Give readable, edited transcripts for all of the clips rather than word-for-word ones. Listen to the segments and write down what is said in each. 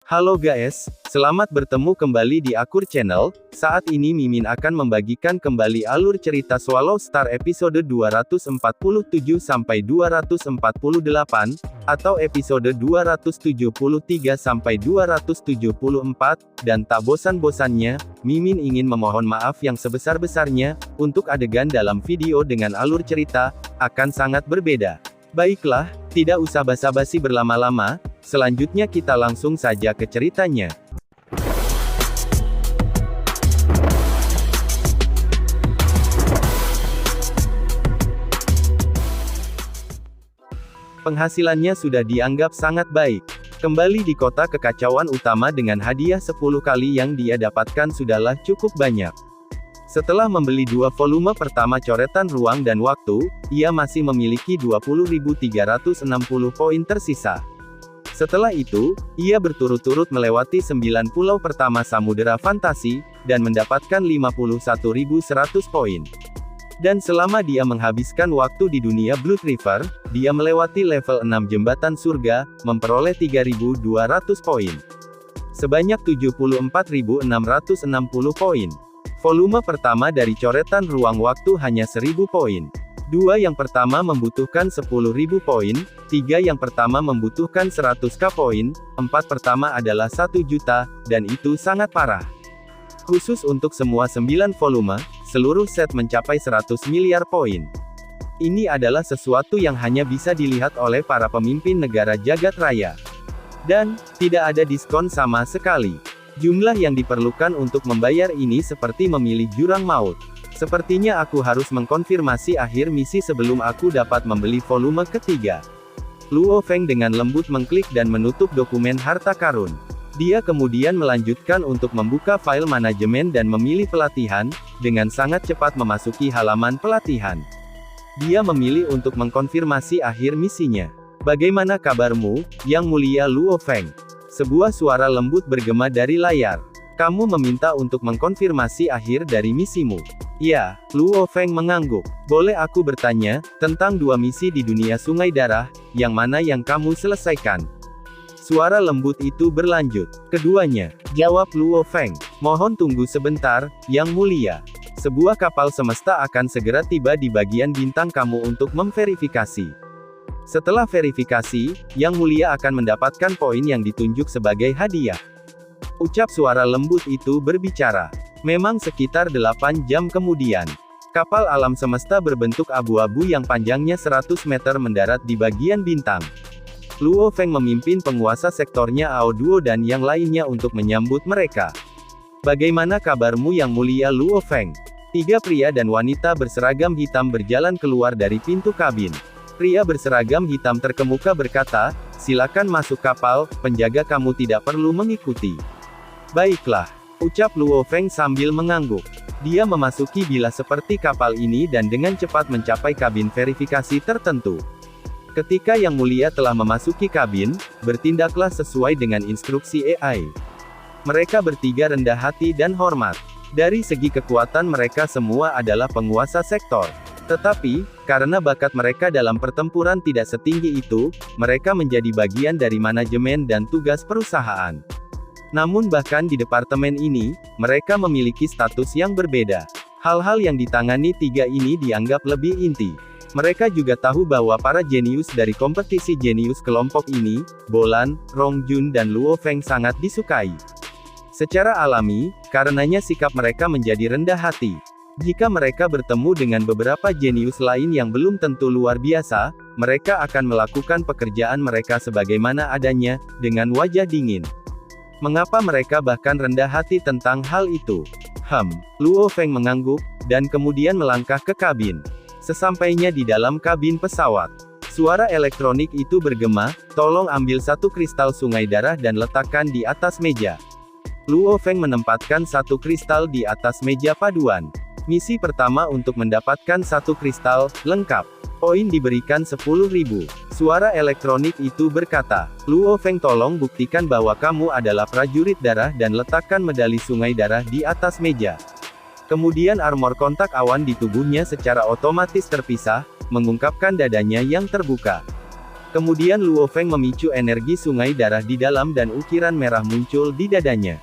Halo guys, selamat bertemu kembali di Akur Channel. Saat ini Mimin akan membagikan kembali alur cerita Swallow Star episode 247-248, atau episode 273-274, dan tak bosan-bosannya, Mimin ingin memohon maaf yang sebesar-besarnya, untuk adegan dalam video dengan alur cerita, akan sangat berbeda. Baiklah, tidak usah basa-basi berlama-lama, selanjutnya kita langsung saja ke ceritanya. Penghasilannya sudah dianggap sangat baik. Kembali di kota kekacauan utama dengan hadiah 10 kali yang dia dapatkan sudahlah cukup banyak. Setelah membeli 2 volume pertama coretan ruang dan waktu, ia masih memiliki 20.360 poin tersisa. Setelah itu, ia berturut-turut melewati 9 pulau pertama Samudera Fantasi, dan mendapatkan 51.100 poin. Dan selama dia menghabiskan waktu di dunia Blood River, dia melewati level 6 Jembatan Surga, memperoleh 3.200 poin. Sebanyak 74.660 poin. Volume pertama dari coretan ruang waktu hanya 1.000 poin. 2 yang pertama membutuhkan 10.000 poin, 3 yang pertama membutuhkan 100k poin, 4 pertama adalah 1 juta, dan itu sangat parah. Khusus untuk semua 9 volume, seluruh set mencapai 100 miliar poin. Ini adalah sesuatu yang hanya bisa dilihat oleh para pemimpin negara jagat raya. Dan, tidak ada diskon sama sekali. Jumlah yang diperlukan untuk membayar ini seperti memilih jurang maut. Sepertinya aku harus mengkonfirmasi akhir misi sebelum aku dapat membeli volume ketiga. Luo Feng dengan lembut mengklik dan menutup dokumen harta karun. Dia kemudian melanjutkan untuk membuka file manajemen dan memilih pelatihan, dengan sangat cepat memasuki halaman pelatihan. Dia memilih untuk mengkonfirmasi akhir misinya. Bagaimana kabarmu, Yang Mulia Luo Feng? Sebuah suara lembut bergema dari layar. Kamu meminta untuk mengkonfirmasi akhir dari misimu. Ya, Luo Feng mengangguk. Boleh aku bertanya, tentang 2 misi di dunia Sungai Darah, yang mana yang kamu selesaikan? Suara lembut itu berlanjut. Keduanya, jawab Luo Feng. Mohon tunggu sebentar, Yang Mulia. Sebuah kapal semesta akan segera tiba di bagian bintang kamu untuk memverifikasi. Setelah verifikasi, Yang Mulia akan mendapatkan poin yang ditunjuk sebagai hadiah. Ucap suara lembut itu berbicara. Memang sekitar 8 jam kemudian, kapal alam semesta berbentuk abu-abu yang panjangnya 100 meter mendarat di bagian bintang. Luo Feng memimpin penguasa sektornya Ao Duo dan yang lainnya untuk menyambut mereka. Bagaimana kabarmu Yang Mulia Luo Feng? 3 pria dan wanita berseragam hitam berjalan keluar dari pintu kabin. Pria berseragam hitam terkemuka berkata, silakan masuk kapal, penjaga kamu tidak perlu mengikuti. Baiklah, ucap Luo Feng sambil mengangguk. Dia memasuki bilah seperti kapal ini dan dengan cepat mencapai kabin verifikasi tertentu. Ketika Yang Mulia telah memasuki kabin, bertindaklah sesuai dengan instruksi AI. Mereka bertiga rendah hati dan hormat. Dari segi kekuatan mereka semua adalah penguasa sektor. Tetapi, karena bakat mereka dalam pertempuran tidak setinggi itu, mereka menjadi bagian dari manajemen dan tugas perusahaan. Namun bahkan di departemen ini, mereka memiliki status yang berbeda. Hal-hal yang ditangani 3 ini dianggap lebih inti. Mereka juga tahu bahwa para jenius dari kompetisi jenius kelompok ini, Bolan, Rong Jun dan Luo Feng sangat disukai. Secara alami, karenanya sikap mereka menjadi rendah hati. Jika mereka bertemu dengan beberapa jenius lain yang belum tentu luar biasa, mereka akan melakukan pekerjaan mereka sebagaimana adanya, dengan wajah dingin. Mengapa mereka bahkan rendah hati tentang hal itu? Luo Feng mengangguk, dan kemudian melangkah ke kabin. Sesampainya di dalam kabin pesawat, suara elektronik itu bergema, tolong ambil 1 kristal sungai darah dan letakkan di atas meja. Luo Feng menempatkan 1 kristal di atas meja paduan. Misi pertama untuk mendapatkan 1 kristal, lengkap. Poin diberikan 10.000. Suara elektronik itu berkata, Luo Feng tolong buktikan bahwa kamu adalah prajurit darah dan letakkan medali sungai darah di atas meja. Kemudian armor kontak awan di tubuhnya secara otomatis terpisah, mengungkapkan dadanya yang terbuka. Kemudian Luo Feng memicu energi sungai darah di dalam dan ukiran merah muncul di dadanya.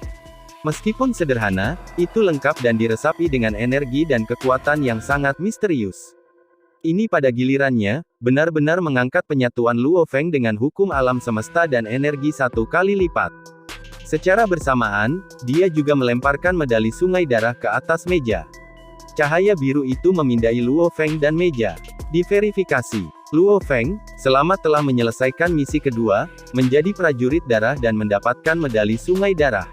Meskipun sederhana, itu lengkap dan diresapi dengan energi dan kekuatan yang sangat misterius. Ini pada gilirannya, benar-benar mengangkat penyatuan Luo Feng dengan hukum alam semesta dan energi 1 kali lipat. Secara bersamaan, dia juga melemparkan medali sungai darah ke atas meja. Cahaya biru itu memindai Luo Feng dan meja. Diverifikasi. Luo Feng, selamat telah menyelesaikan misi kedua, menjadi prajurit darah dan mendapatkan medali sungai darah.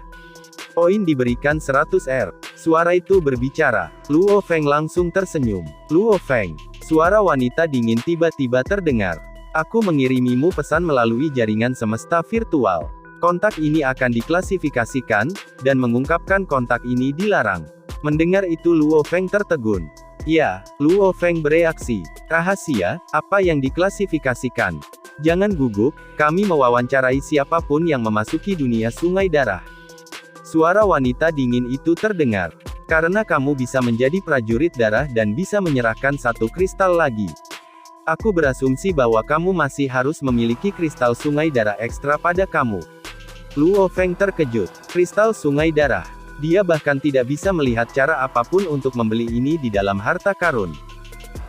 Poin diberikan 100 R. Suara itu berbicara. Luo Feng langsung tersenyum. Luo Feng. Suara wanita dingin tiba-tiba terdengar. Aku mengirimimu pesan melalui jaringan semesta virtual. Kontak ini akan diklasifikasikan, dan mengungkapkan kontak ini dilarang. Mendengar itu Luo Feng tertegun. Ya, Luo Feng bereaksi. Rahasia, apa yang diklasifikasikan? Jangan gugup, kami mewawancarai siapapun yang memasuki dunia sungai darah. Suara wanita dingin itu terdengar. Karena kamu bisa menjadi prajurit darah dan bisa menyerahkan 1 kristal lagi. Aku berasumsi bahwa kamu masih harus memiliki kristal sungai darah ekstra pada kamu. Luo Feng terkejut. Kristal sungai darah. Dia bahkan tidak bisa melihat cara apapun untuk membeli ini di dalam harta karun.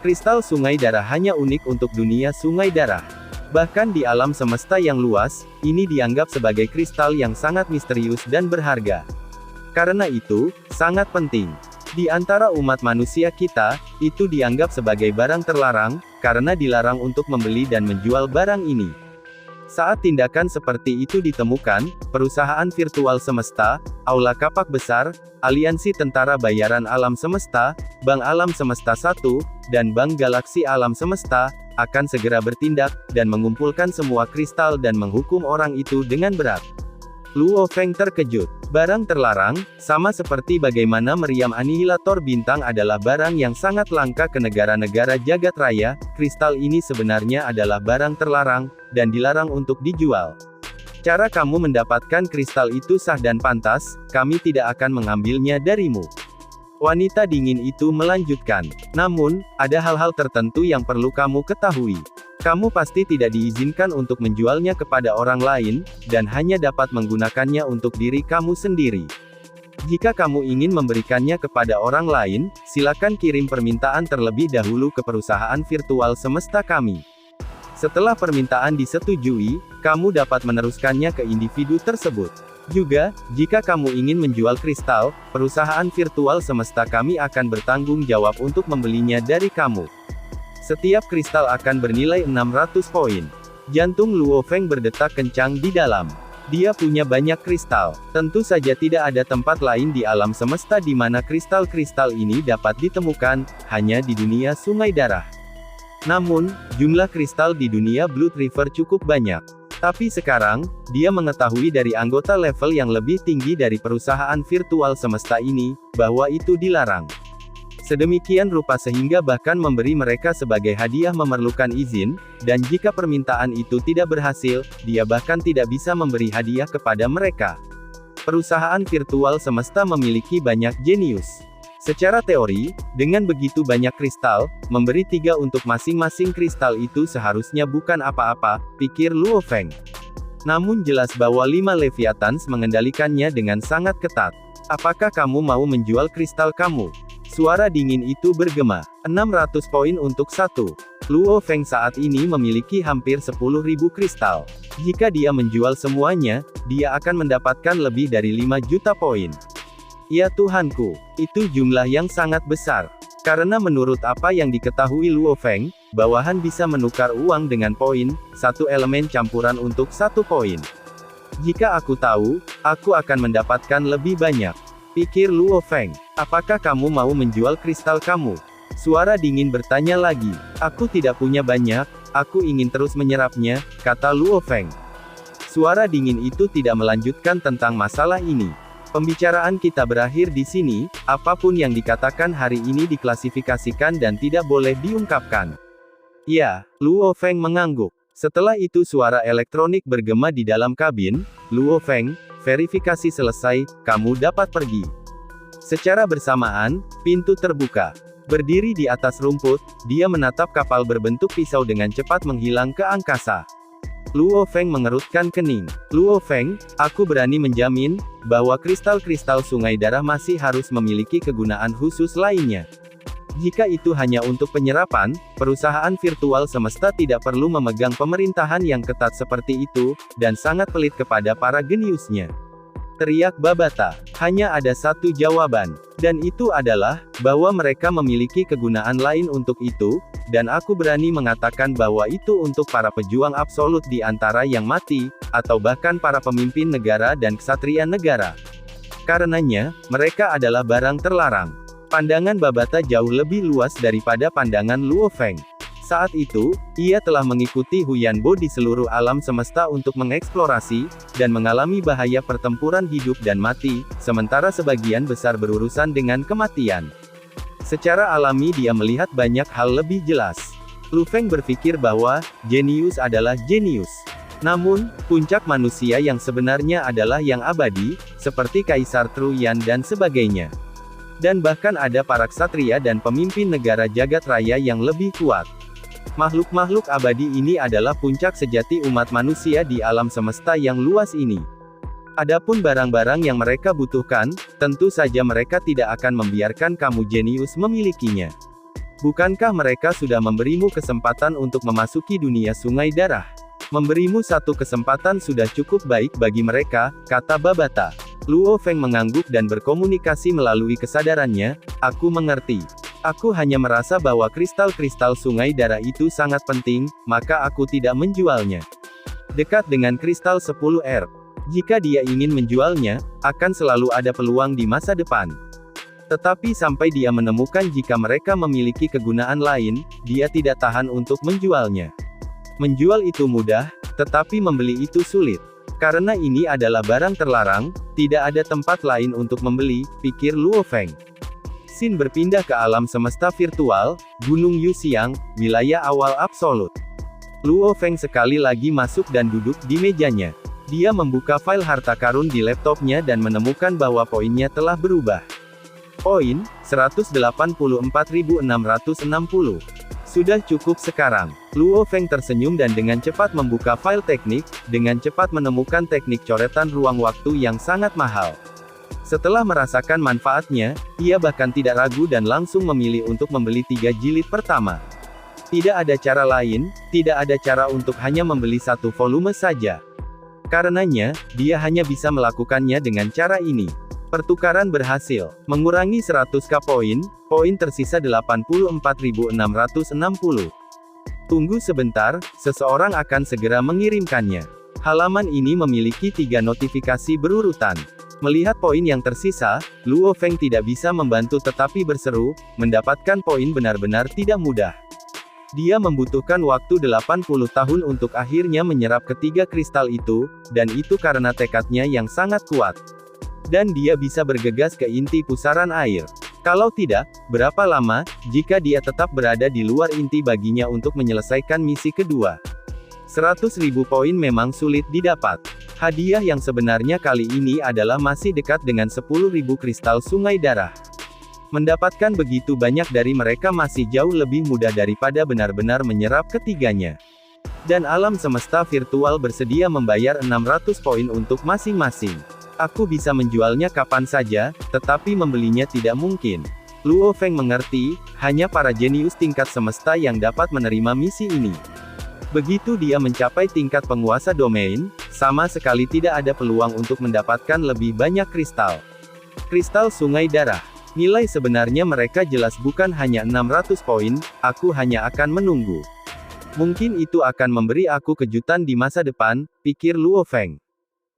Kristal sungai darah hanya unik untuk dunia sungai darah. Bahkan di alam semesta yang luas, ini dianggap sebagai kristal yang sangat misterius dan berharga. Karena itu, sangat penting. Di antara umat manusia kita, itu dianggap sebagai barang terlarang, karena dilarang untuk membeli dan menjual barang ini. Saat tindakan seperti itu ditemukan, perusahaan virtual semesta, Aula Kapak Besar, Aliansi Tentara Bayaran Alam Semesta, Bank Alam Semesta 1, dan Bank Galaksi Alam Semesta, akan segera bertindak, dan mengumpulkan semua kristal dan menghukum orang itu dengan berat. Luo Feng terkejut. Barang terlarang, sama seperti bagaimana meriam anihilator bintang adalah barang yang sangat langka ke negara-negara jagat raya, kristal ini sebenarnya adalah barang terlarang, dan dilarang untuk dijual. Cara kamu mendapatkan kristal itu sah dan pantas, kami tidak akan mengambilnya darimu. Wanita dingin itu melanjutkan. Namun, ada hal-hal tertentu yang perlu kamu ketahui. Kamu pasti tidak diizinkan untuk menjualnya kepada orang lain, dan hanya dapat menggunakannya untuk diri kamu sendiri. Jika kamu ingin memberikannya kepada orang lain, silakan kirim permintaan terlebih dahulu ke perusahaan virtual semesta kami. Setelah permintaan disetujui, kamu dapat meneruskannya ke individu tersebut. Juga, jika kamu ingin menjual kristal, perusahaan virtual semesta kami akan bertanggung jawab untuk membelinya dari kamu. Setiap kristal akan bernilai 600 poin. Jantung Luo Feng berdetak kencang di dalam. Dia punya banyak kristal. Tentu saja tidak ada tempat lain di alam semesta di mana kristal-kristal ini dapat ditemukan, hanya di dunia sungai darah. Namun, jumlah kristal di dunia Blood River cukup banyak. Tapi sekarang, dia mengetahui dari anggota level yang lebih tinggi dari perusahaan virtual semesta ini, bahwa itu dilarang. Sedemikian rupa sehingga bahkan memberi mereka sebagai hadiah memerlukan izin, dan jika permintaan itu tidak berhasil, dia bahkan tidak bisa memberi hadiah kepada mereka. Perusahaan virtual semesta memiliki banyak jenius. Secara teori, dengan begitu banyak kristal, memberi 3 untuk masing-masing kristal itu seharusnya bukan apa-apa, pikir Luo Feng. Namun jelas bahwa 5 Leviathans mengendalikannya dengan sangat ketat. Apakah kamu mau menjual kristal kamu? Suara dingin itu bergema. 600 poin untuk 1. Luo Feng saat ini memiliki hampir 10.000 kristal. Jika dia menjual semuanya, dia akan mendapatkan lebih dari 5 juta poin. Ya Tuhanku, itu jumlah yang sangat besar. Karena menurut apa yang diketahui Luo Feng, bawahan bisa menukar uang dengan poin, 1 elemen campuran untuk 1 poin. Jika aku tahu, aku akan mendapatkan lebih banyak. Pikir Luo Feng. Apakah kamu mau menjual kristal kamu? Suara dingin bertanya lagi. Aku tidak punya banyak, aku ingin terus menyerapnya, kata Luo Feng. Suara dingin itu tidak melanjutkan tentang masalah ini. Pembicaraan kita berakhir di sini, apapun yang dikatakan hari ini diklasifikasikan dan tidak boleh diungkapkan. Ya, Luo Feng mengangguk. Setelah itu suara elektronik bergema di dalam kabin. Luo Feng, verifikasi selesai, kamu dapat pergi. Secara bersamaan, pintu terbuka. Berdiri di atas rumput, dia menatap kapal berbentuk pisau dengan cepat menghilang ke angkasa. Luo Feng mengerutkan kening. Luo Feng, aku berani menjamin, bahwa kristal-kristal sungai darah masih harus memiliki kegunaan khusus lainnya. Jika itu hanya untuk penyerapan, perusahaan virtual semesta tidak perlu memegang pemerintahan yang ketat seperti itu, dan sangat pelit kepada para geniusnya. Teriak Babata. Hanya ada satu jawaban. Dan itu adalah, bahwa mereka memiliki kegunaan lain untuk itu, dan aku berani mengatakan bahwa itu untuk para pejuang absolut di antara yang mati, atau bahkan para pemimpin negara dan ksatria negara. Karenanya, mereka adalah barang terlarang. Pandangan Babata jauh lebih luas daripada pandangan Luo Feng. Saat itu, ia telah mengikuti Huyan Bo di seluruh alam semesta untuk mengeksplorasi, dan mengalami bahaya pertempuran hidup dan mati, sementara sebagian besar berurusan dengan kematian. Secara alami dia melihat banyak hal lebih jelas. Lu Feng berpikir bahwa, jenius adalah jenius. Namun, puncak manusia yang sebenarnya adalah yang abadi, seperti Kaisar Truyan dan sebagainya. Dan bahkan ada para ksatria dan pemimpin negara jagat raya yang lebih kuat. Makhluk-makhluk abadi ini adalah puncak sejati umat manusia di alam semesta yang luas ini. Adapun barang-barang yang mereka butuhkan, tentu saja mereka tidak akan membiarkan kamu jenius memilikinya. Bukankah mereka sudah memberimu kesempatan untuk memasuki dunia sungai darah? Memberimu satu kesempatan sudah cukup baik bagi mereka, kata Babata. Luo Feng mengangguk dan berkomunikasi melalui kesadarannya, aku mengerti. Aku hanya merasa bahwa kristal-kristal sungai darah itu sangat penting, maka aku tidak menjualnya. Dekat dengan kristal 10R. Jika dia ingin menjualnya, akan selalu ada peluang di masa depan. Tetapi sampai dia menemukan jika mereka memiliki kegunaan lain, dia tidak tahan untuk menjualnya. Menjual itu mudah, tetapi membeli itu sulit. Karena ini adalah barang terlarang, tidak ada tempat lain untuk membeli, pikir Luo Feng. Xin berpindah ke alam semesta virtual, Gunung Yuxiang, wilayah awal absolut. Luo Feng sekali lagi masuk dan duduk di mejanya. Dia membuka file harta karun di laptopnya dan menemukan bahwa poinnya telah berubah. Poin, 184.660. Sudah cukup sekarang. Luo Feng tersenyum dan dengan cepat membuka file teknik, dengan cepat menemukan teknik coretan ruang waktu yang sangat mahal. Setelah merasakan manfaatnya, ia bahkan tidak ragu dan langsung memilih untuk membeli 3 jilid pertama. Tidak ada cara lain, tidak ada cara untuk hanya membeli satu volume saja. Karenanya, dia hanya bisa melakukannya dengan cara ini. Pertukaran berhasil. Mengurangi 100k poin, poin tersisa 84.660. Tunggu sebentar, seseorang akan segera mengirimkannya. Halaman ini memiliki 3 notifikasi berurutan. Melihat poin yang tersisa, Luo Feng tidak bisa membantu tetapi berseru, mendapatkan poin benar-benar tidak mudah. Dia membutuhkan waktu 80 tahun untuk akhirnya menyerap ketiga kristal itu, dan itu karena tekadnya yang sangat kuat. Dan dia bisa bergegas ke inti pusaran air. Kalau tidak, berapa lama, jika dia tetap berada di luar inti baginya untuk menyelesaikan misi kedua? 100.000 poin memang sulit didapat. Hadiah yang sebenarnya kali ini adalah masih dekat dengan 10.000 kristal sungai darah. Mendapatkan begitu banyak dari mereka masih jauh lebih mudah daripada benar-benar menyerap ketiganya. Dan alam semesta virtual bersedia membayar 600 poin untuk masing-masing. Aku bisa menjualnya kapan saja, tetapi membelinya tidak mungkin. Luo Feng mengerti, hanya para jenius tingkat semesta yang dapat menerima misi ini. Begitu dia mencapai tingkat penguasa domain, sama sekali tidak ada peluang untuk mendapatkan lebih banyak kristal. Kristal sungai darah. Nilai sebenarnya mereka jelas bukan hanya 600 poin, aku hanya akan menunggu. Mungkin itu akan memberi aku kejutan di masa depan, pikir Luo Feng.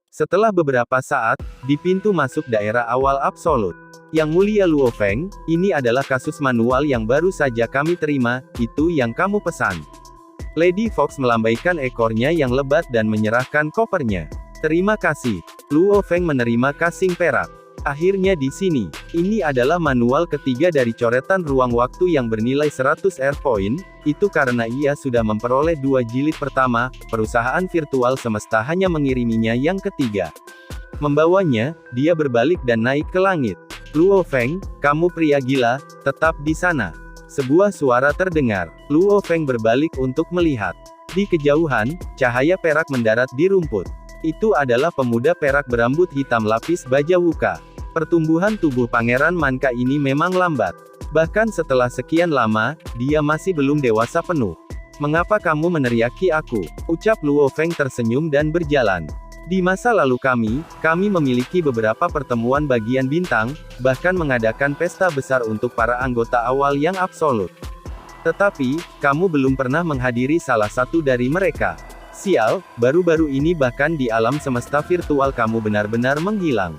Setelah beberapa saat, di pintu masuk daerah awal absolut. Yang mulia Luo Feng, ini adalah kasus manual yang baru saja kami terima, itu yang kamu pesan. Lady Fox melambaikan ekornya yang lebat dan menyerahkan kopernya. Terima kasih. Luo Feng menerima kasing perak. Akhirnya di sini. Ini adalah manual ketiga dari coretan ruang waktu yang bernilai 100 R point, itu karena ia sudah memperoleh 2 jilid pertama, perusahaan virtual semesta hanya mengiriminya yang ketiga. Membawanya, dia berbalik dan naik ke langit. Luo Feng, kamu pria gila, Tetap di sana. Sebuah suara terdengar. Luo Feng berbalik untuk melihat. Di kejauhan, cahaya perak mendarat di rumput. Itu adalah pemuda perak berambut hitam lapis baja Wuka. Pertumbuhan tubuh Pangeran Manka ini memang lambat. Bahkan setelah sekian lama, dia masih belum dewasa penuh. Mengapa kamu meneriaki aku? Ucap Luo Feng tersenyum dan berjalan. Di masa lalu kami memiliki beberapa pertemuan bagian bintang, bahkan mengadakan pesta besar untuk para anggota awal yang absolut. Tetapi, kamu belum pernah menghadiri salah satu dari mereka. Sial, baru-baru ini bahkan di alam semesta virtual kamu benar-benar menghilang.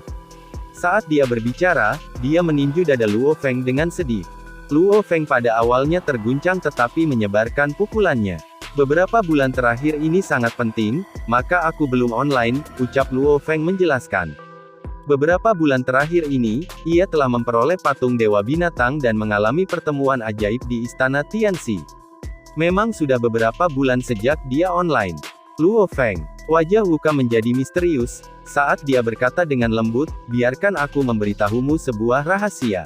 Saat dia berbicara, dia meninju dada Luo Feng dengan sedih. Luo Feng pada awalnya terguncang tetapi menyebarkan pukulannya. Beberapa bulan terakhir ini sangat penting, maka aku belum online, ucap Luo Feng menjelaskan. Beberapa bulan terakhir ini, ia telah memperoleh patung Dewa Binatang dan mengalami pertemuan ajaib di Istana Tianxi. Memang sudah beberapa bulan sejak dia online. Luo Feng. Wajah Wuka menjadi misterius, saat dia berkata dengan lembut, biarkan aku memberitahumu sebuah rahasia.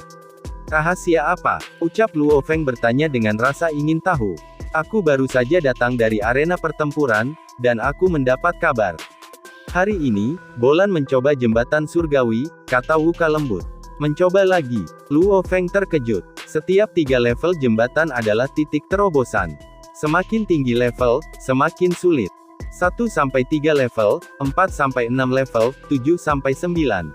Rahasia apa? Ucap Luo Feng bertanya dengan rasa ingin tahu. Aku baru saja datang dari arena pertempuran, dan aku mendapat kabar. Hari ini, Bolan mencoba jembatan surgawi, kata Wuka lembut. Mencoba lagi. Luo Feng terkejut. Setiap 3 level jembatan adalah titik terobosan. Semakin tinggi level, semakin sulit. 1-3 level, 4-6 level, 7-9.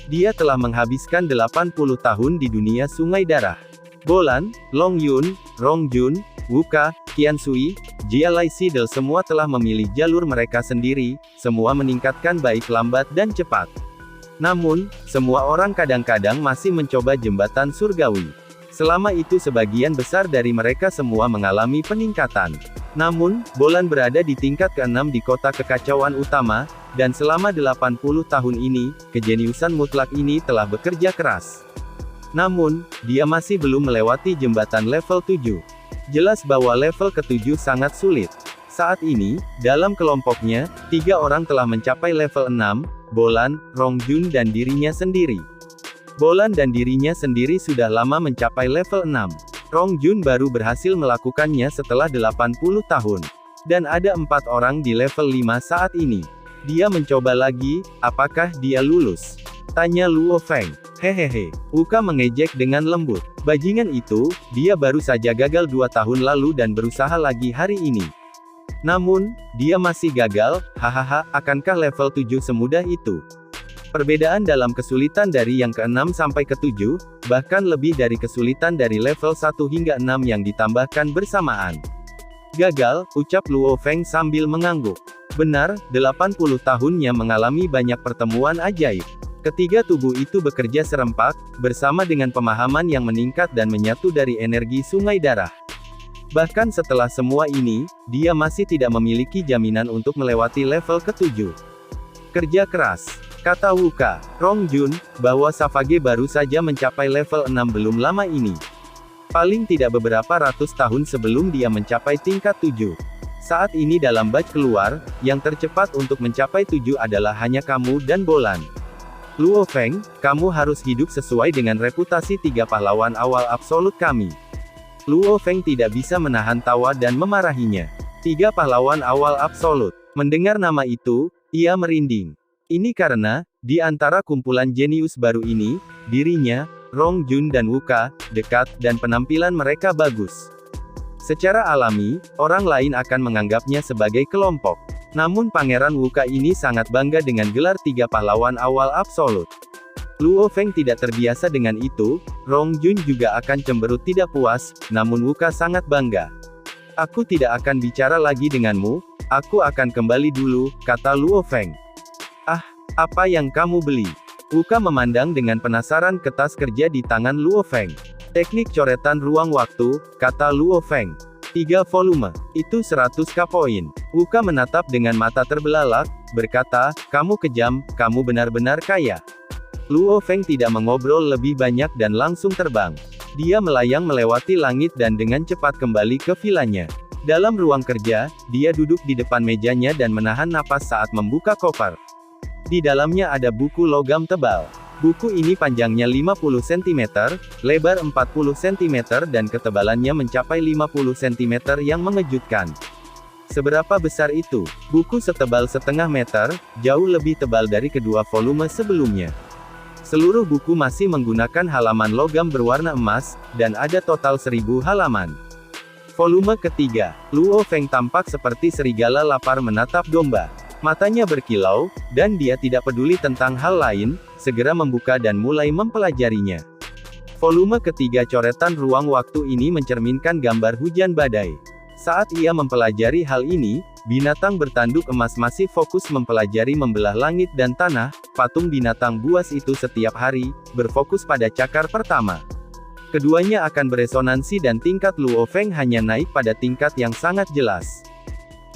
Dia telah menghabiskan 80 tahun di dunia sungai darah. Bolan, Long Yun, Rong Jun, Wuka, Qian Sui, Jia Lai Sidel semua telah memilih jalur mereka sendiri, semua meningkatkan baik lambat dan cepat. Namun, semua orang kadang-kadang masih mencoba jembatan surgawi. Selama itu sebagian besar dari mereka semua mengalami peningkatan. Namun, Bolan berada di tingkat ke-6 di kota kekacauan utama, dan selama 80 tahun ini, kejeniusan mutlak ini telah bekerja keras. Namun, dia masih belum melewati jembatan level 7. Jelas bahwa level ke-7 sangat sulit. Saat ini, dalam kelompoknya, 3 orang telah mencapai level 6, Bolan, Rong Jun dan dirinya sendiri. Bolan dan dirinya sendiri sudah lama mencapai level 6. Rong Jun baru berhasil melakukannya setelah 80 tahun. Dan ada 4 orang di level 5 saat ini. Dia mencoba lagi, apakah dia lulus? Tanya Luo Feng. Hehehe. Wuka mengejek dengan lembut. Bajingan itu, dia baru saja gagal 2 tahun lalu dan berusaha lagi hari ini. Namun, dia masih gagal, hahaha, akankah level 7 semudah itu? Perbedaan dalam kesulitan dari yang ke-6 sampai ke-7, bahkan lebih dari kesulitan dari level 1 hingga 6 yang ditambahkan bersamaan. Gagal, ucap Luo Feng sambil mengangguk. Benar, 80 tahunnya mengalami banyak pertemuan ajaib. Ketiga tubuh itu bekerja serempak, bersama dengan pemahaman yang meningkat dan menyatu dari energi sungai darah. Bahkan setelah semua ini, dia masih tidak memiliki jaminan untuk melewati level ke-7. Kerja keras, kata Wuka. Rong Jun, bahwa Savage baru saja mencapai level 6 belum lama ini. Paling tidak beberapa ratus tahun sebelum dia mencapai tingkat 7. Saat ini dalam batch keluar, yang tercepat untuk mencapai 7 adalah hanya kamu dan Bolan. Luo Feng, kamu harus hidup sesuai dengan reputasi 3 pahlawan awal absolut kami. Luo Feng tidak bisa menahan tawa dan memarahinya. 3 pahlawan awal absolut. Mendengar nama itu, ia merinding. Ini karena, di antara kumpulan jenius baru ini, dirinya, Rong Jun dan Wuka, dekat, dan penampilan mereka bagus. Secara alami, orang lain akan menganggapnya sebagai kelompok. Namun Pangeran Wuka ini sangat bangga dengan gelar 3 pahlawan awal absolut. Luo Feng tidak terbiasa dengan itu, Rong Jun juga akan cemberut tidak puas, namun Wuka sangat bangga. Aku tidak akan bicara lagi denganmu, aku akan kembali dulu, kata Luo Feng. Ah, apa yang kamu beli? Wuka memandang dengan penasaran ke tas kerja di tangan Luo Feng. Teknik coretan ruang waktu, kata Luo Feng. 3 volume, itu 100k poin. Wuka menatap dengan mata terbelalak, berkata, kamu kejam, kamu benar-benar kaya. Luo Feng tidak mengobrol lebih banyak dan langsung terbang. Dia melayang melewati langit dan dengan cepat kembali ke vilanya. Dalam ruang kerja, dia duduk di depan mejanya dan menahan napas saat membuka koper. Di dalamnya ada buku logam tebal. Buku ini panjangnya 50 cm, lebar 40 cm dan ketebalannya mencapai 50 cm yang mengejutkan. Seberapa besar itu? Buku setebal setengah meter, jauh lebih tebal dari kedua volume sebelumnya. Seluruh buku masih menggunakan halaman logam berwarna emas, dan ada total 1000 halaman. Volume ketiga, Luo Feng tampak seperti serigala lapar menatap domba. Matanya berkilau, dan dia tidak peduli tentang hal lain, segera membuka dan mulai mempelajarinya. Volume ketiga coretan ruang waktu ini mencerminkan gambar hujan badai. Saat ia mempelajari hal ini, binatang bertanduk emas masih fokus mempelajari membelah langit dan tanah. Patung binatang buas itu setiap hari, berfokus pada cakar pertama. Keduanya akan beresonansi dan tingkat Luo Feng hanya naik pada tingkat yang sangat jelas.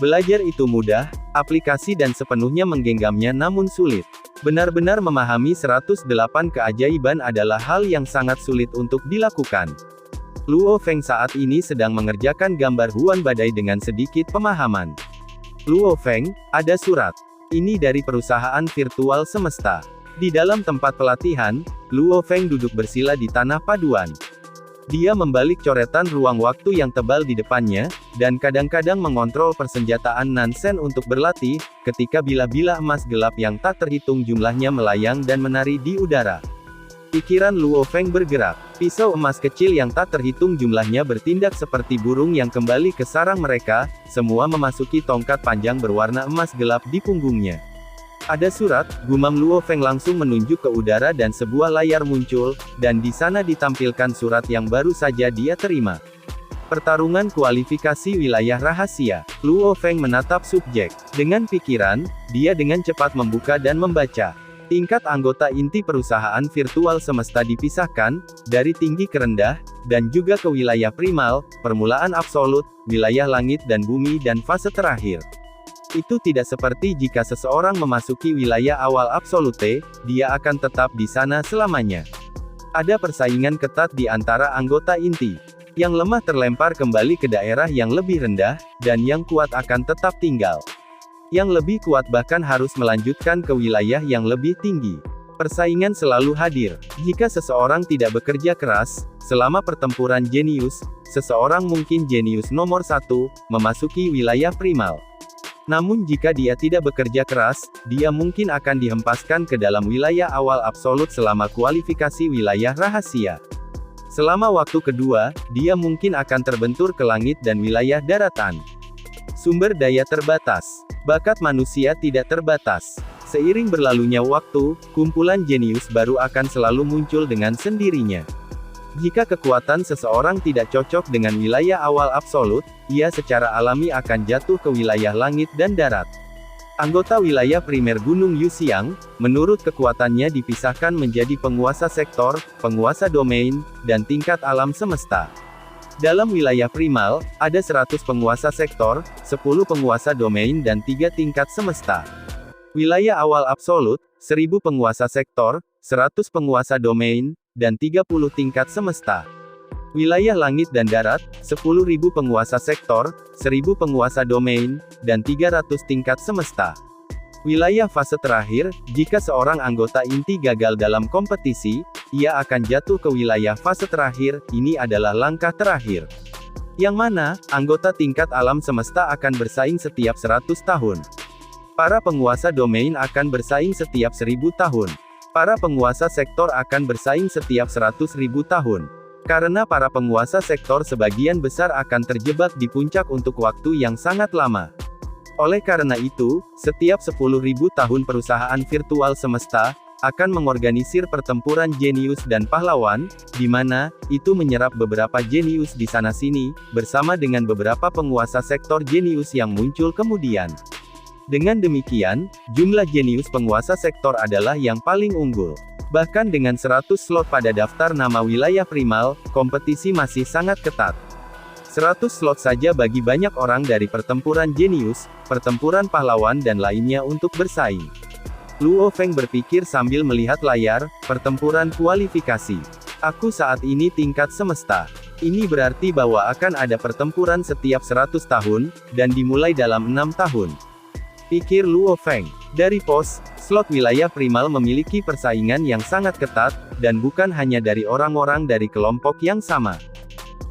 Belajar itu mudah, aplikasi dan sepenuhnya menggenggamnya namun sulit. Benar-benar memahami 108 keajaiban adalah hal yang sangat sulit untuk dilakukan. Luo Feng saat ini sedang mengerjakan gambar Huan Badai dengan sedikit pemahaman. Luo Feng, ada surat. Ini dari perusahaan virtual semesta. Di dalam tempat pelatihan, Luo Feng duduk bersila di tanah paduan. Dia membalik coretan ruang waktu yang tebal di depannya, dan kadang-kadang mengontrol persenjataan Nansen untuk berlatih, ketika bilah-bilah emas gelap yang tak terhitung jumlahnya melayang dan menari di udara. Pikiran Luo Feng bergerak. Pisau emas kecil yang tak terhitung jumlahnya bertindak seperti burung yang kembali ke sarang mereka, semua memasuki tongkat panjang berwarna emas gelap di punggungnya. Ada surat, gumam Luo Feng langsung menunjuk ke udara dan sebuah layar muncul, dan di sana ditampilkan surat yang baru saja dia terima. Pertarungan kualifikasi wilayah rahasia. Luo Feng menatap subjek. Dengan pikiran, dia dengan cepat membuka dan membaca. Tingkat anggota inti perusahaan virtual semesta dipisahkan, dari tinggi ke rendah, dan juga ke wilayah primal, permulaan absolut, wilayah langit dan bumi dan fase terakhir. Itu tidak seperti jika seseorang memasuki wilayah awal absolute, dia akan tetap di sana selamanya. Ada persaingan ketat di antara anggota inti. Yang lemah terlempar kembali ke daerah yang lebih rendah, dan yang kuat akan tetap tinggal. Yang lebih kuat bahkan harus melanjutkan ke wilayah yang lebih tinggi. Persaingan selalu hadir. Jika seseorang tidak bekerja keras, selama pertempuran jenius, seseorang mungkin jenius nomor 1, memasuki wilayah primal. Namun jika dia tidak bekerja keras, dia mungkin akan dihempaskan ke dalam wilayah awal absolut selama kualifikasi wilayah rahasia. Selama waktu kedua, dia mungkin akan terbentur ke langit dan wilayah daratan. Sumber daya terbatas. Bakat manusia tidak terbatas. Seiring berlalunya waktu, kumpulan jenius baru akan selalu muncul dengan sendirinya. Jika kekuatan seseorang tidak cocok dengan wilayah awal absolut, ia secara alami akan jatuh ke wilayah langit dan darat. Anggota wilayah primer Gunung Yuxiang, menurut kekuatannya dipisahkan menjadi penguasa sektor, penguasa domain, dan tingkat alam semesta. Dalam wilayah primal, ada 100 penguasa sektor, 10 penguasa domain dan 3 tingkat semesta. Wilayah awal absolut, 1000 penguasa sektor, 100 penguasa domain, dan 30 tingkat semesta. Wilayah langit dan darat, 10.000 penguasa sektor, 1000 penguasa domain, dan 300 tingkat semesta. Wilayah fase terakhir, jika seorang anggota inti gagal dalam kompetisi, ia akan jatuh ke wilayah fase terakhir, ini adalah langkah terakhir. Yang mana, anggota tingkat alam semesta akan bersaing setiap 100 tahun. Para penguasa domain akan bersaing setiap 1000 tahun. Para penguasa sektor akan bersaing setiap 100.000 tahun. Karena para penguasa sektor sebagian besar akan terjebak di puncak untuk waktu yang sangat lama. Oleh karena itu, setiap 10.000 tahun perusahaan virtual semesta akan mengorganisir pertempuran jenius dan pahlawan, di mana itu menyerap beberapa jenius di sana-sini, bersama dengan beberapa penguasa sektor jenius yang muncul kemudian. Dengan demikian, jumlah jenius penguasa sektor adalah yang paling unggul. Bahkan dengan 100 slot pada daftar nama wilayah primal, kompetisi masih sangat ketat. 100 slot saja bagi banyak orang dari pertempuran jenius, pertempuran pahlawan dan lainnya untuk bersaing. Luo Feng berpikir sambil melihat layar, pertempuran kualifikasi. Aku saat ini tingkat semesta. Ini berarti bahwa akan ada pertempuran setiap 100 tahun, dan dimulai dalam 6 tahun. Pikir Luo Feng. Dari pos, slot wilayah primal memiliki persaingan yang sangat ketat, dan bukan hanya dari orang-orang dari kelompok yang sama.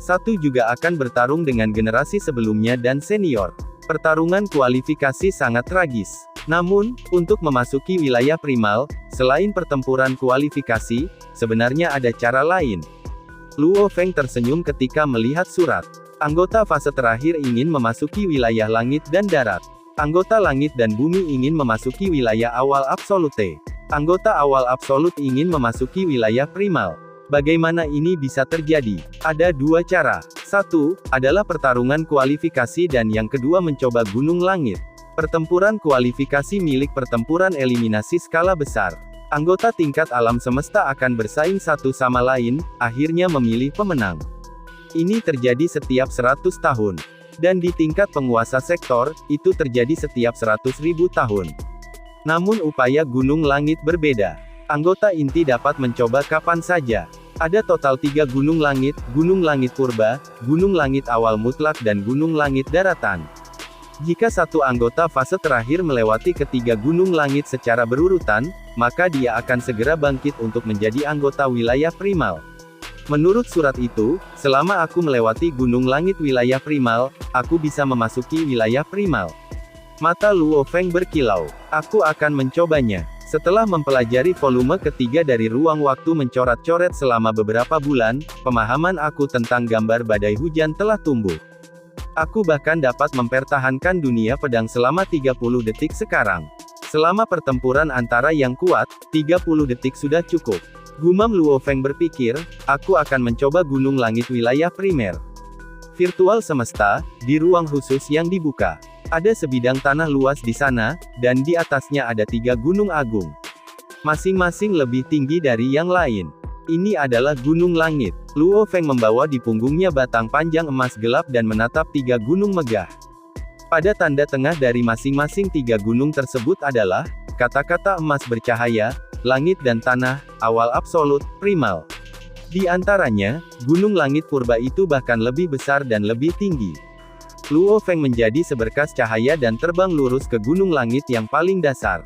Satu juga akan bertarung dengan generasi sebelumnya dan senior. Pertarungan kualifikasi sangat tragis. Namun, untuk memasuki wilayah primal, selain pertempuran kualifikasi, sebenarnya ada cara lain. Luo Feng tersenyum ketika melihat surat. Anggota fase terakhir ingin memasuki wilayah langit dan darat. Anggota langit dan bumi ingin memasuki wilayah awal absolute. Anggota awal absolut ingin memasuki wilayah primal. Bagaimana ini bisa terjadi? Ada dua cara. Satu, adalah pertarungan kualifikasi dan yang kedua mencoba gunung langit. Pertempuran kualifikasi milik pertempuran eliminasi skala besar. Anggota tingkat alam semesta akan bersaing satu sama lain, akhirnya memilih pemenang. Ini terjadi setiap 100 tahun. Dan di tingkat penguasa sektor, itu terjadi setiap 100.000 tahun. Namun upaya gunung langit berbeda. Anggota inti dapat mencoba kapan saja. Ada total 3 gunung langit purba, gunung langit awal mutlak dan gunung langit daratan. Jika satu anggota fase terakhir melewati ketiga gunung langit secara berurutan, maka dia akan segera bangkit untuk menjadi anggota wilayah primal. Menurut surat itu, selama aku melewati gunung langit wilayah primal, aku bisa memasuki wilayah primal. Mata Luo Feng berkilau. Aku akan mencobanya. Setelah mempelajari volume ketiga dari ruang waktu mencoret-coret selama beberapa bulan, pemahaman aku tentang gambar badai hujan telah tumbuh. Aku bahkan dapat mempertahankan dunia pedang selama 30 detik sekarang. Selama pertempuran antara yang kuat, 30 detik sudah cukup. Gumam Luo Feng berpikir, aku akan mencoba gunung langit wilayah primer. Virtual semesta, di ruang khusus yang dibuka. Ada sebidang tanah luas di sana, dan di atasnya ada 3 gunung agung. Masing-masing lebih tinggi dari yang lain. Ini adalah gunung langit. Luo Feng membawa di punggungnya batang panjang emas gelap dan menatap 3 gunung megah. Pada tanda tengah dari masing-masing 3 gunung tersebut adalah, kata-kata emas bercahaya, langit dan tanah, awal absolut, primal. Di antaranya, gunung langit purba itu bahkan lebih besar dan lebih tinggi. Luo Feng menjadi seberkas cahaya dan terbang lurus ke gunung langit yang paling dasar.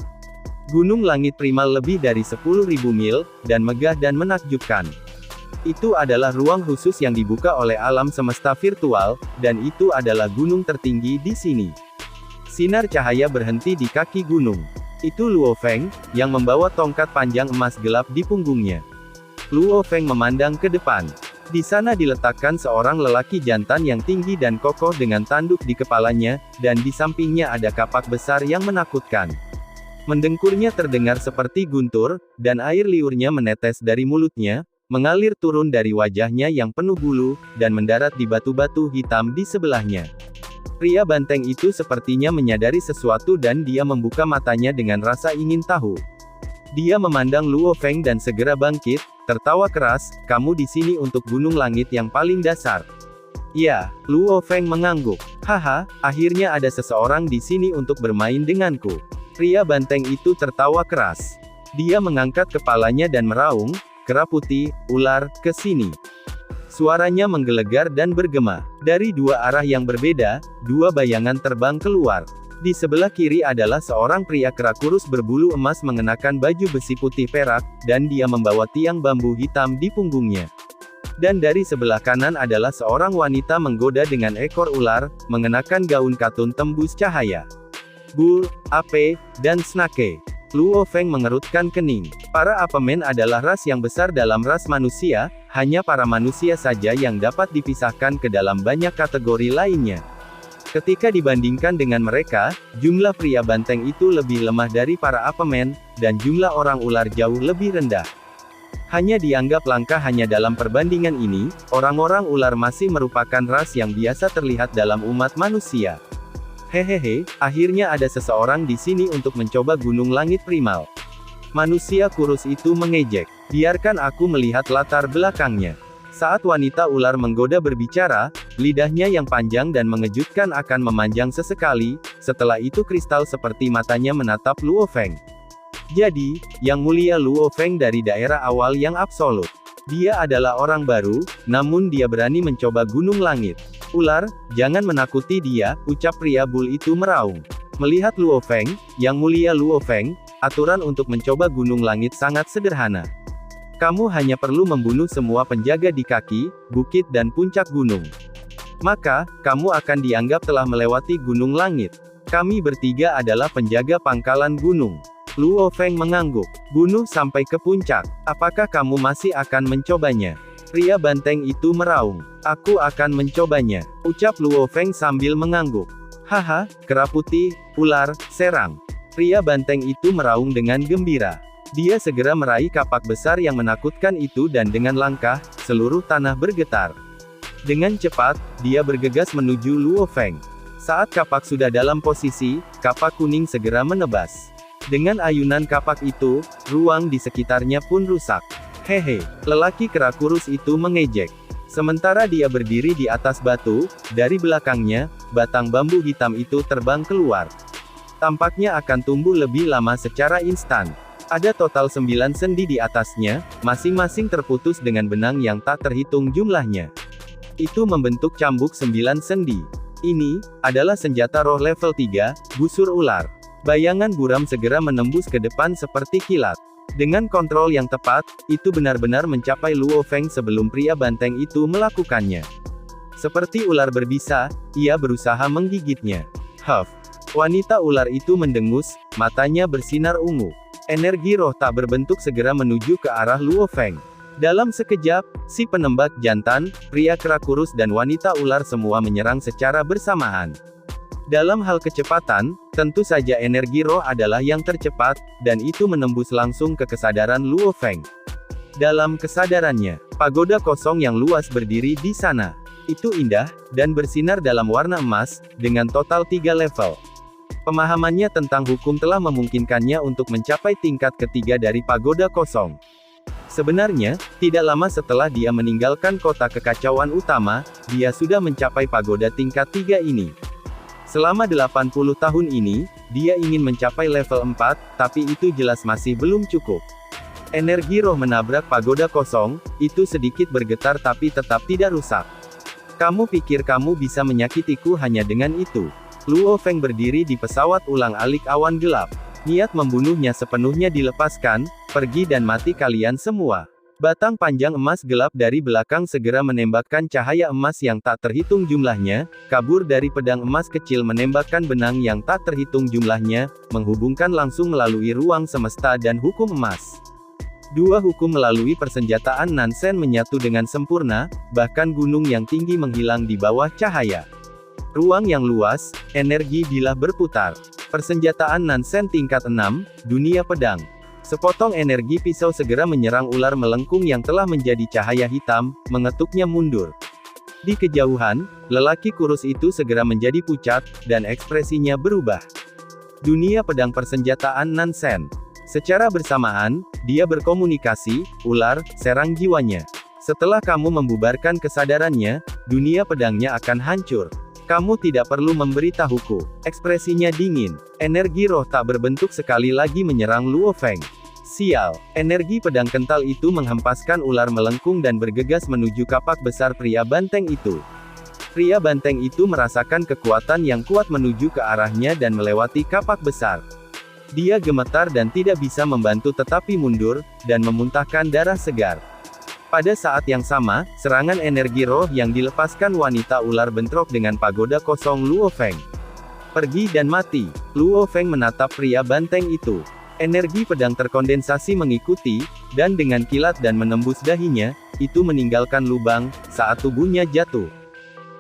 Gunung langit primal lebih dari 10.000 mil, dan megah dan menakjubkan. Itu adalah ruang khusus yang dibuka oleh alam semesta virtual, dan itu adalah gunung tertinggi di sini. Sinar cahaya berhenti di kaki gunung. Itu Luo Feng, yang membawa tongkat panjang emas gelap di punggungnya. Luo Feng memandang ke depan. Di sana diletakkan seorang lelaki jantan yang tinggi dan kokoh dengan tanduk di kepalanya, dan di sampingnya ada kapak besar yang menakutkan. Mendengkurnya terdengar seperti guntur, dan air liurnya menetes dari mulutnya, mengalir turun dari wajahnya yang penuh bulu, dan mendarat di batu-batu hitam di sebelahnya. Pria banteng itu sepertinya menyadari sesuatu dan dia membuka matanya dengan rasa ingin tahu. Dia memandang Luo Feng dan segera bangkit, tertawa keras, kamu di sini untuk gunung langit yang paling dasar. Ya, Luo Feng mengangguk. Haha, akhirnya ada seseorang di sini untuk bermain denganku. Pria banteng itu tertawa keras. Dia mengangkat kepalanya dan meraung, kera putih, ular, ke sini. Suaranya menggelegar dan bergema. Dari 2 arah yang berbeda, 2 bayangan terbang keluar. Di sebelah kiri adalah seorang pria kera kurus berbulu emas mengenakan baju besi putih perak, dan dia membawa tiang bambu hitam di punggungnya. Dan dari sebelah kanan adalah seorang wanita menggoda dengan ekor ular, mengenakan gaun katun tembus cahaya. Bull, ape, dan snake. Luo Feng mengerutkan kening. Para apemen adalah ras yang besar dalam ras manusia, hanya para manusia saja yang dapat dipisahkan ke dalam banyak kategori lainnya. Ketika dibandingkan dengan mereka, jumlah pria banteng itu lebih lemah dari para apemen, dan jumlah orang ular jauh lebih rendah. Hanya dianggap langka hanya dalam perbandingan ini, orang-orang ular masih merupakan ras yang biasa terlihat dalam umat manusia. Hehehe, akhirnya ada seseorang di sini untuk mencoba gunung langit primal. Manusia kurus itu mengejek. Biarkan aku melihat latar belakangnya. Saat wanita ular menggoda berbicara, lidahnya yang panjang dan mengejutkan akan memanjang sesekali, setelah itu kristal seperti matanya menatap Luo Feng. Jadi, Yang Mulia Luo Feng dari daerah awal yang absolut. Dia adalah orang baru, namun dia berani mencoba gunung langit. Ular, jangan menakuti dia, ucap pria bul itu meraung. Melihat Luo Feng, Yang Mulia Luo Feng, aturan untuk mencoba gunung langit sangat sederhana. Kamu hanya perlu membunuh semua penjaga di kaki, bukit dan puncak gunung. Maka, kamu akan dianggap telah melewati gunung langit. Kami bertiga adalah penjaga pangkalan gunung. Luo Feng mengangguk. Bunuh sampai ke puncak. Apakah kamu masih akan mencobanya? Pria banteng itu meraung. Aku akan mencobanya, ucap Luo Feng sambil mengangguk. Haha, kera putih, ular, serang. Pria banteng itu meraung dengan gembira. Dia segera meraih kapak besar yang menakutkan itu dan dengan langkah, seluruh tanah bergetar. Dengan cepat, dia bergegas menuju Luo Feng. Saat kapak sudah dalam posisi, kapak kuning segera menebas. Dengan ayunan kapak itu, ruang di sekitarnya pun rusak. Hehe, lelaki kera kurus itu mengejek. Sementara dia berdiri di atas batu, dari belakangnya, batang bambu hitam itu terbang keluar. Tampaknya akan tumbuh lebih lama secara instan. Ada total 9 sendi di atasnya, masing-masing terputus dengan benang yang tak terhitung jumlahnya. Itu membentuk cambuk 9 sendi. Ini adalah senjata roh level 3, busur ular. Bayangan buram segera menembus ke depan seperti kilat. Dengan kontrol yang tepat, itu benar-benar mencapai Luo Feng sebelum pria banteng itu melakukannya. Seperti ular berbisa, ia berusaha menggigitnya. Huff! Wanita ular itu mendengus, matanya bersinar ungu. Energi roh tak berbentuk segera menuju ke arah Luo Feng. Dalam sekejap, si penembak jantan, pria kera kurus dan wanita ular semua menyerang secara bersamaan. Dalam hal kecepatan, tentu saja energi roh adalah yang tercepat, dan itu menembus langsung ke kesadaran Luo Feng. Dalam kesadarannya, pagoda kosong yang luas berdiri di sana. Itu indah, dan bersinar dalam warna emas, dengan total 3 level. Pemahamannya tentang hukum telah memungkinkannya untuk mencapai tingkat ketiga dari pagoda kosong. Sebenarnya, tidak lama setelah dia meninggalkan kota kekacauan utama, dia sudah mencapai pagoda tingkat 3 ini. Selama 80 tahun ini, dia ingin mencapai level 4, tapi itu jelas masih belum cukup. Energi roh menabrak pagoda kosong, itu sedikit bergetar tapi tetap tidak rusak. Kamu pikir kamu bisa menyakitiku hanya dengan itu? Luo Feng berdiri di pesawat ulang-alik awan gelap. Niat membunuhnya sepenuhnya dilepaskan, pergi dan mati kalian semua. Batang panjang emas gelap dari belakang segera menembakkan cahaya emas yang tak terhitung jumlahnya, kabur dari pedang emas kecil menembakkan benang yang tak terhitung jumlahnya, menghubungkan langsung melalui ruang semesta dan hukum emas. Dua hukum melalui persenjataan Nansen menyatu dengan sempurna, bahkan gunung yang tinggi menghilang di bawah cahaya. Ruang yang luas, energi bilah berputar. Persenjataan Nansen tingkat 6, dunia pedang. Sepotong energi pisau segera menyerang ular melengkung yang telah menjadi cahaya hitam, mengetuknya mundur. Di kejauhan, lelaki kurus itu segera menjadi pucat, dan ekspresinya berubah. Dunia pedang persenjataan Nansen. Secara bersamaan, dia berkomunikasi, ular, serang jiwanya. Setelah kamu membubarkan kesadarannya, dunia pedangnya akan hancur. Kamu tidak perlu memberitahuku. Ekspresinya dingin. Energi roh tak berbentuk sekali lagi menyerang Luo Feng. Sial. Energi pedang kental itu menghempaskan ular melengkung dan bergegas menuju kapak besar pria banteng itu. Pria banteng itu merasakan kekuatan yang kuat menuju ke arahnya dan melewati kapak besar. Dia gemetar dan tidak bisa membantu tetapi mundur, dan memuntahkan darah segar. Pada saat yang sama, serangan energi roh yang dilepaskan wanita ular bentrok dengan pagoda kosong Luo Feng. Pergi dan mati. Luo Feng menatap pria banteng itu. Energi pedang terkondensasi mengikuti, dan dengan kilat dan menembus dahinya, itu meninggalkan lubang, saat tubuhnya jatuh.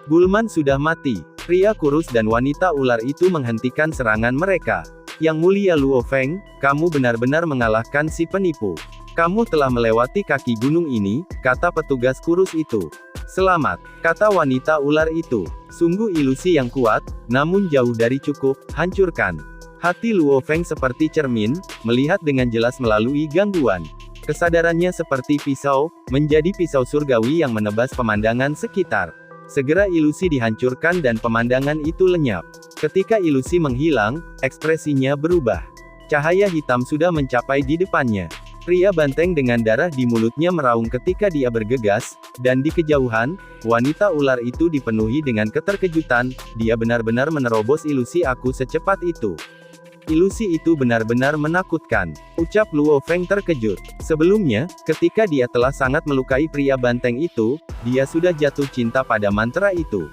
Bulman sudah mati. Pria kurus dan wanita ular itu menghentikan serangan mereka. Yang Mulia Luo Feng, kamu benar-benar mengalahkan si penipu. Kamu telah melewati kaki gunung ini, kata petugas kurus itu. Selamat, kata wanita ular itu. Sungguh ilusi yang kuat, namun jauh dari cukup, hancurkan. Hati Luo Feng seperti cermin, melihat dengan jelas melalui gangguan. Kesadarannya seperti pisau, menjadi pisau surgawi yang menebas pemandangan sekitar. Segera ilusi dihancurkan dan pemandangan itu lenyap. Ketika ilusi menghilang, ekspresinya berubah. Cahaya hitam sudah mencapai di depannya. Pria banteng dengan darah di mulutnya meraung ketika dia bergegas, dan di kejauhan, wanita ular itu dipenuhi dengan keterkejutan, dia benar-benar menerobos ilusi aku secepat itu. Ilusi itu benar-benar menakutkan, ucap Luo Feng terkejut. Sebelumnya, ketika dia telah sangat melukai pria banteng itu, dia sudah jatuh cinta pada mantra itu.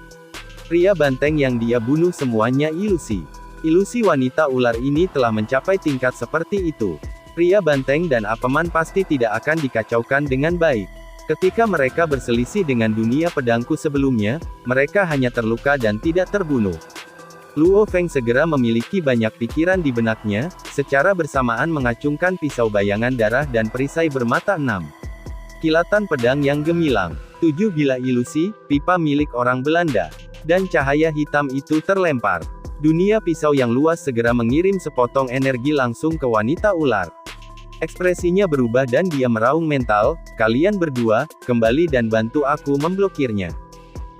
Pria banteng yang dia bunuh semuanya ilusi. Ilusi wanita ular ini telah mencapai tingkat seperti itu. Pria banteng dan Apeman pasti tidak akan dikacaukan dengan baik. Ketika mereka berselisih dengan dunia pedangku sebelumnya, mereka hanya terluka dan tidak terbunuh. Luo Feng segera memiliki banyak pikiran di benaknya, secara bersamaan mengacungkan pisau bayangan darah dan perisai bermata 6. Kilatan pedang yang gemilang. 7 bilah ilusi, pipa milik orang Belanda. Dan cahaya hitam itu terlempar. Dunia pisau yang luas segera mengirim sepotong energi langsung ke wanita ular. Ekspresinya berubah dan dia meraung mental, kalian berdua, kembali dan bantu aku memblokirnya.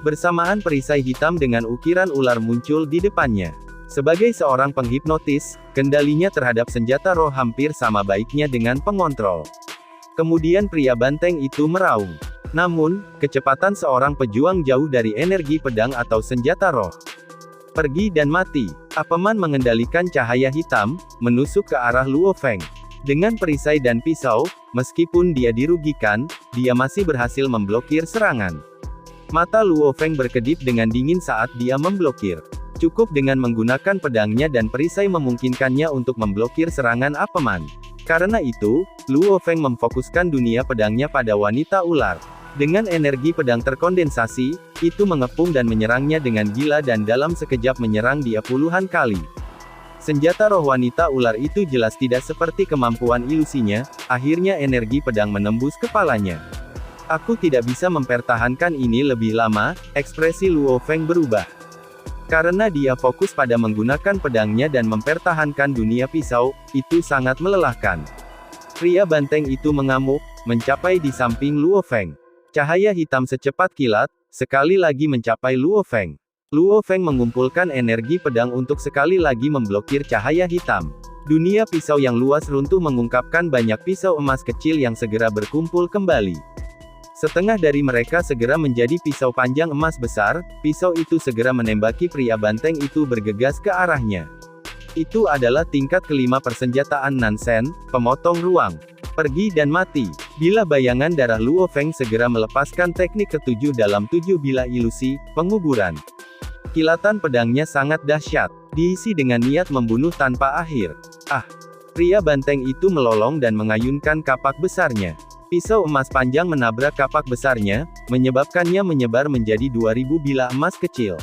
Bersamaan perisai hitam dengan ukiran ular muncul di depannya. Sebagai seorang penghipnotis, kendalinya terhadap senjata roh hampir sama baiknya dengan pengontrol. Kemudian pria banteng itu meraung. Namun, kecepatan seorang pejuang jauh dari energi pedang atau senjata roh. Pergi dan mati. Apeman mengendalikan cahaya hitam, menusuk ke arah Luo Feng. Dengan perisai dan pisau, meskipun dia dirugikan, dia masih berhasil memblokir serangan. Mata Luo Feng berkedip dengan dingin saat dia memblokir. Cukup dengan menggunakan pedangnya dan perisai memungkinkannya untuk memblokir serangan Apeman. Karena itu, Luo Feng memfokuskan dunia pedangnya pada wanita ular. Dengan energi pedang terkondensasi, itu mengepung dan menyerangnya dengan gila dan dalam sekejap menyerang dia puluhan kali. Senjata roh wanita ular itu jelas tidak seperti kemampuan ilusinya, akhirnya energi pedang menembus kepalanya. Aku tidak bisa mempertahankan ini lebih lama, ekspresi Luo Feng berubah. Karena dia fokus pada menggunakan pedangnya dan mempertahankan dunia pisau, itu sangat melelahkan. Pria banteng itu mengamuk, mencapai di samping Luo Feng. Cahaya hitam secepat kilat, sekali lagi mencapai Luo Feng. Luo Feng mengumpulkan energi pedang untuk sekali lagi memblokir cahaya hitam. Dunia pisau yang luas runtuh mengungkapkan banyak pisau emas kecil yang segera berkumpul kembali. Setengah dari mereka segera menjadi pisau panjang emas besar, pisau itu segera menembaki pria banteng itu bergegas ke arahnya. Itu adalah tingkat kelima persenjataan Nansen, pemotong ruang. Pergi dan mati. Bilah bayangan darah Luo Feng segera melepaskan teknik ketujuh dalam 7 bilah ilusi, penguburan. Kilatan pedangnya sangat dahsyat, diisi dengan niat membunuh tanpa akhir. Pria banteng itu melolong dan mengayunkan kapak besarnya. Pisau emas panjang menabrak kapak besarnya, menyebabkannya menyebar menjadi 2000 bilah emas kecil.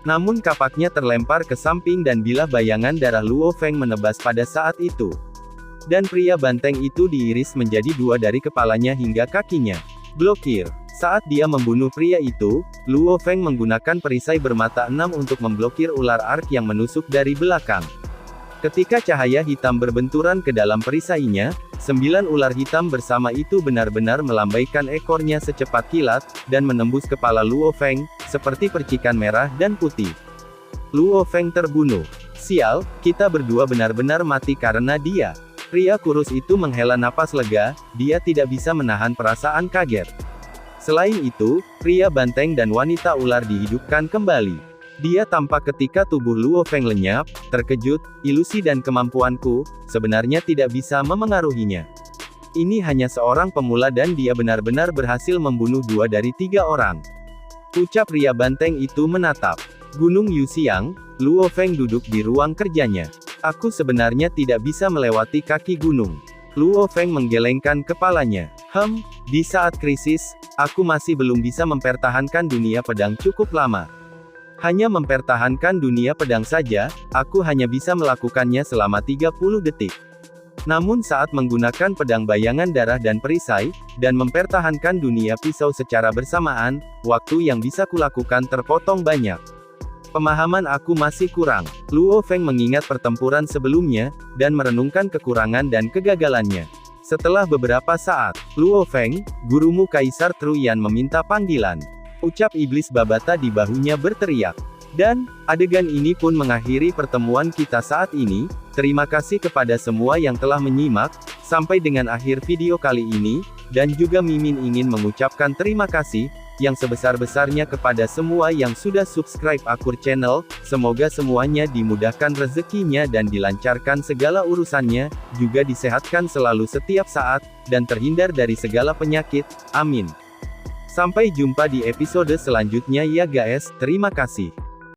Namun kapaknya terlempar ke samping dan bilah bayangan darah Luo Feng menebas pada saat itu. Dan pria banteng itu diiris menjadi 2 dari kepalanya hingga kakinya. Blokir. Saat dia membunuh pria itu, Luo Feng menggunakan perisai bermata 6 untuk memblokir ular ark yang menusuk dari belakang. Ketika cahaya hitam berbenturan ke dalam perisainya, 9 ular hitam bersama itu benar-benar melambaikan ekornya secepat kilat, dan menembus kepala Luo Feng, seperti percikan merah dan putih. Luo Feng terbunuh. Sial, kita berdua benar-benar mati karena dia. Pria kurus itu menghela napas lega, dia tidak bisa menahan perasaan kaget. Selain itu, pria banteng dan wanita ular dihidupkan kembali. Dia tampak ketika tubuh Luo Feng lenyap, terkejut, ilusi dan kemampuanku, sebenarnya tidak bisa memengaruhinya. Ini hanya seorang pemula dan dia benar-benar berhasil membunuh 2 dari 3 orang. Ucap pria banteng itu menatap Gunung Yuxiang. Luo Feng duduk di ruang kerjanya. Aku sebenarnya tidak bisa melewati kaki gunung. Luo Feng menggelengkan kepalanya. Di saat krisis, aku masih belum bisa mempertahankan dunia pedang cukup lama. Hanya mempertahankan dunia pedang saja, aku hanya bisa melakukannya selama 30 detik. Namun saat menggunakan pedang bayangan darah dan perisai, dan mempertahankan dunia pisau secara bersamaan, waktu yang bisa kulakukan terpotong banyak. Pemahaman aku masih kurang. Luo Feng mengingat pertempuran sebelumnya, dan merenungkan kekurangan dan kegagalannya. Setelah beberapa saat, Luo Feng, gurumu Kaisar Truyan meminta panggilan. Ucap iblis Babata di bahunya berteriak. Dan, adegan ini pun mengakhiri pertemuan kita saat ini. Terima kasih kepada semua yang telah menyimak, sampai dengan akhir video kali ini, dan juga Mimin ingin mengucapkan terima kasih, yang sebesar-besarnya kepada semua yang sudah subscribe Akur Channel, semoga semuanya dimudahkan rezekinya dan dilancarkan segala urusannya, juga disehatkan selalu setiap saat, dan terhindar dari segala penyakit, amin. Sampai jumpa di episode selanjutnya ya guys, terima kasih.